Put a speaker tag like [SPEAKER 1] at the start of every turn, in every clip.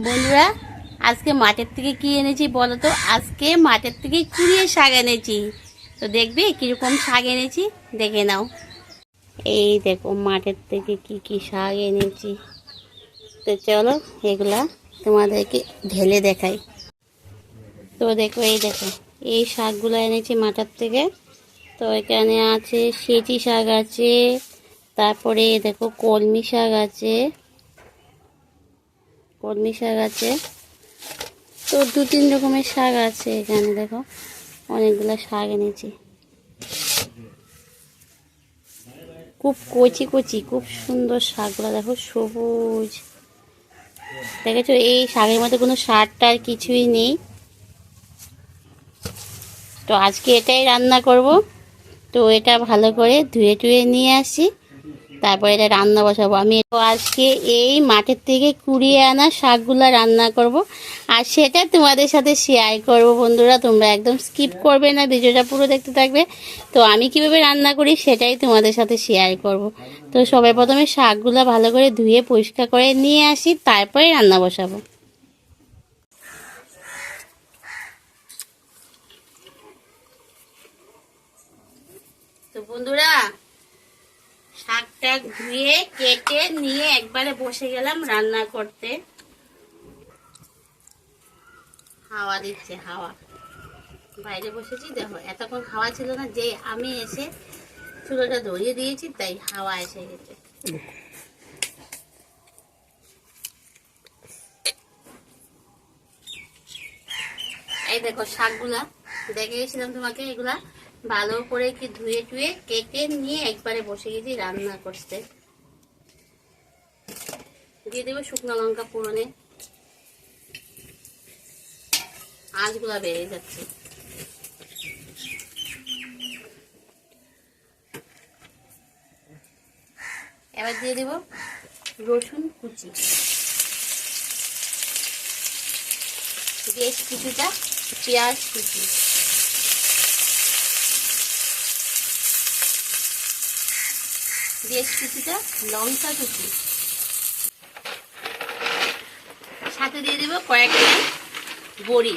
[SPEAKER 1] বন্ধুরা, আজকে মাঠের থেকে কি এনেছি বলো তো? আজকে মাঠের থেকে কুড়িয়ে শাক এনেছি। তো দেখবে কিরকম শাক এনেছি, দেখে নাও। এই দেখো মাঠের থেকে কি কি শাক এনেছি। তো চলো এগুলা তোমাদেরকে ঢেলে দেখাই। তো দেখো, এই দেখো এই শাকগুলো এনেছি মাঠের থেকে। তো এখানে আছে সেচি শাক আছে, তারপরে দেখো কলমি শাক আছে, তো 2-3 রকমের শাক আছে এখানে। দেখো অনেকগুলো শাক এনেছি, খুব কচি কচি, খুব সুন্দর শাকগুলো। দেখো সবুজ, দেখেছো? এই শাকের মধ্যে কোনো সার টার কিছুই নেই। তো আজকে এটাই রান্না করব। তো এটা ভালো করে ধুয়ে টুয়ে নিয়ে আসি, তারপরে এটা রান্না বসাবো। আমি তো আজকে এই মাঠের থেকে কুড়িয়ে আনা শাকগুলা রান্না করব, আর সেটা তোমাদের সাথে শেয়ার করব। বন্ধুরা, তোমরা একদম স্কিপ করবে না, ভিডিওটা পুরো দেখতে থাকবে। তো আমি কিভাবে রান্না করি সেটাই তোমাদের সাথে শেয়ার করব। তো সবার প্রথমে শাকগুলা ভালো করে ধুয়ে পরিষ্কার করে নিয়ে আসি, তারপরে রান্না বসাবো। তো বন্ধুরা, শাকটা ধুয়ে কেটে নিয়ে একবারে বসে গেলাম রান্না করতে। হাওয়া দিচ্ছে, হাওয়া। বাইরে বসেছি, দেখো এতক্ষণ হাওয়া ছিল না, যে আমি এসে চুলোটা ধরিয়ে দিয়েছি তাই হাওয়া এসে গেছে। এই দেখো শাকগুলা দেখে গেছিলাম তোমাকে, এগুলা ভালো করে কি ধুয়ে টুয়ে কেটে নিয়ে একবারে বসে গেছি রান্না করতে। দিয়ে দেবো শুকনো লঙ্কা ফোড়নে। আঁচগুলা বেড়ে যাচ্ছে। এবার দিয়ে দেব রসুন কুচি, বেশ কিছুটা পেঁয়াজ কুচি, বেশ কিছুটা লঙ্কা কুচি, সাথে দিয়ে দেব কয়েকটা বড়ি।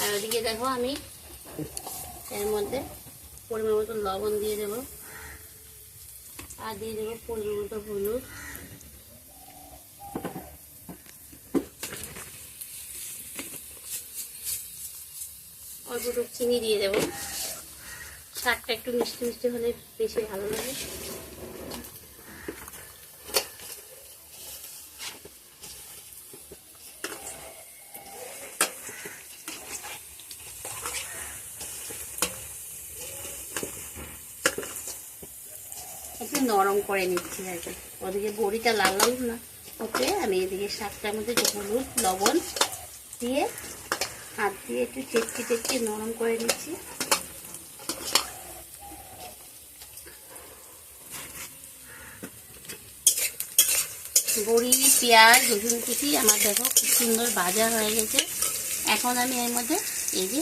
[SPEAKER 1] আর ওদিকে দেখো আমি এর মধ্যে পরিমাণ মতো লবণ দিয়ে দেব, আর দিয়ে দেবো পরিমাণ মতো হলুদ, অল্প একটু চিনি দিয়ে দেবো। শাকটা একটু মিষ্টি মিষ্টি হলে বেশি ভালো লাগে। একটু নরম করে নিচ্ছি আর কি। ওদিকে বড়িটা লাল লাল না ওকে, আমি এদিকে শাকটার মধ্যে হলুদ লবণ দিয়ে হাত দিয়ে একটু চেটকে চেটকে নরম করে নিচ্ছি। বড়ি, পেঁয়াজ, রসুন কুচি আমার দেখো খুব সুন্দর ভাজা হয়ে গেছে। এখন আমি এর মধ্যে এই যে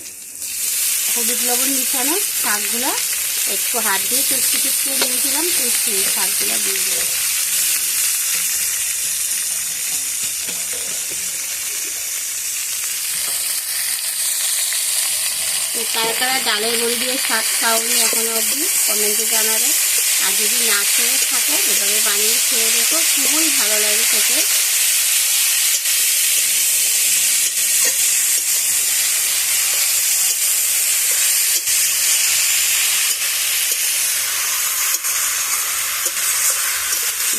[SPEAKER 1] হলুদ লবণ মিশানো শাকগুলা একটু হাত দিয়ে চেটকে চেটকে নিয়েছিলাম, তো সেই শাকগুলা দিয়ে দেবো। তো কারা কারা ডালের বড়ি দিয়ে শাক খাওনি এখনো অবধি কমেন্টে জানাবে। আর যদি না খেয়ে থাকো এভাবে বানিয়ে খেয়ে দেখো, খুবই ভালো লাগে খেতে।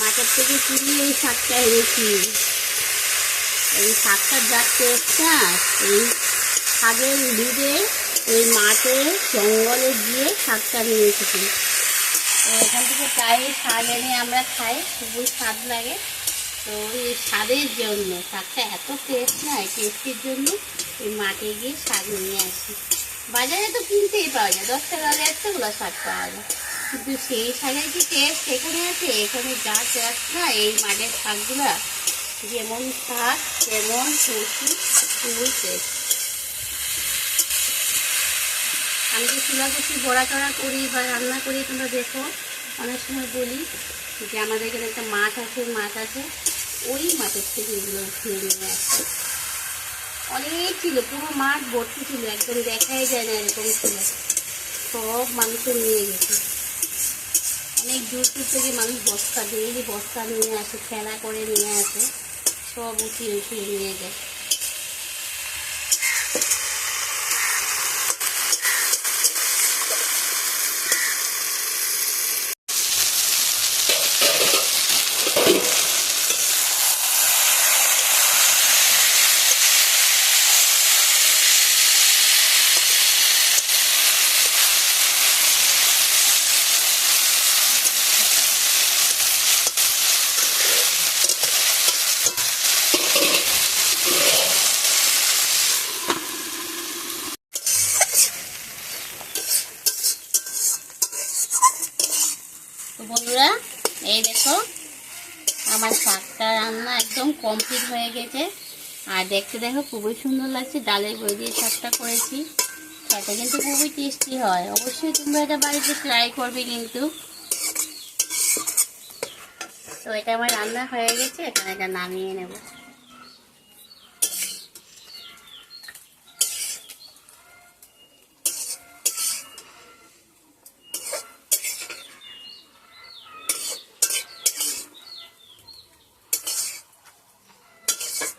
[SPEAKER 1] মাঠের থেকে কিনে এই শাকটা এনেছি। এই শাকটার যা টেস্ট না, এই শাকের দুধে ওই মাঠে জঙ্গলে গিয়ে শাকটা নিয়ে এসেছি। তো এখান থেকে প্রায় শাক এনে আমরা খাই, খুবই স্বাদ লাগে। তো এই স্বাদের জন্য শাকটা এত টেস্ট না, এই টেস্টের জন্য এই মাঠে গিয়ে শাক নিয়ে আসি। বাজারে তো কিনতেই পাওয়া যায়, 10 টাকা 100 শাক পাওয়া যায়। কিন্তু সেই শাকের কি টেস্ট এখানে আছে, এখানে যা টেস্ট না এই মাঠের শাকগুলা, যেমন শাক তেমন সবজি ফুল টেস্ট। আমি যে চুলাকুচি বড়া টড়া করি বা রান্না করি, তোমরা দেখো অনেক সময় বলি যে আমাদের এখানে একটা মাঠ আছে, ওই মাঠের থেকে এগুলো উঠিয়ে নিয়ে আসে। অনেক ছিল, পুরো মাঠ ভর্তি ছিল, একদম দেখাই যায় না এরকম ছিল। সব মানুষের নিয়ে গেছে, অনেক দূর দূর থেকে মানুষ বস্তা ডেইলি বস্তা নিয়ে আসে, খেলা করে নিয়ে আসে, সব উঠিয়ে নিয়ে যায়। তো বন্ধুরা, এই দেখো আমার শাকটা রান্না একদম কমপ্লিট হয়ে গেছে। আর দেখতে দেখো খুবই সুন্দর লাগছে, ডালের বই দিয়ে শাকটা করেছি। শাকটা কিন্তু খুবই টেস্টি হয়, অবশ্যই তোমরা এটা বাড়িতে ট্রাই করবে কিন্তু। তো এটা আমার রান্না হয়ে গেছে, এখানে এটা নামিয়ে নেব।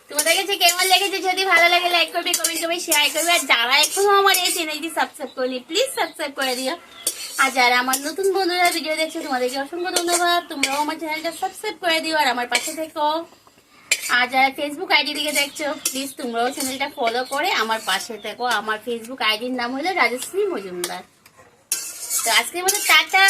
[SPEAKER 1] তোমাদের কাছে কেমন লেগেছে? যদি ভালো লাগে লাইক করবে, কমেন্ট করবে, শেয়ার করবে। আর যারা এখনো আমার এই চ্যানেলটি সাবস্ক্রাইব করেনি প্লিজ সাবস্ক্রাইব করে দিও। আর যারা আমার নতুন বন্ধুরা ভিডিও দেখছো তোমাদেরকে অসংখ্য ধন্যবাদ, তোমরাও আমার চ্যানেলটা সাবস্ক্রাইব করে দিও আর আমার পাশে থেকো। আর যারা ফেসবুক আইডি থেকে দেখছো প্লিজ তোমরাও চ্যানেলটা ফলো করে আমার পাশে থেকো। আমার ফেসবুক আইডির নাম হলো রাজশ্রী মজুমদার। তো আজকের মতো টাটা।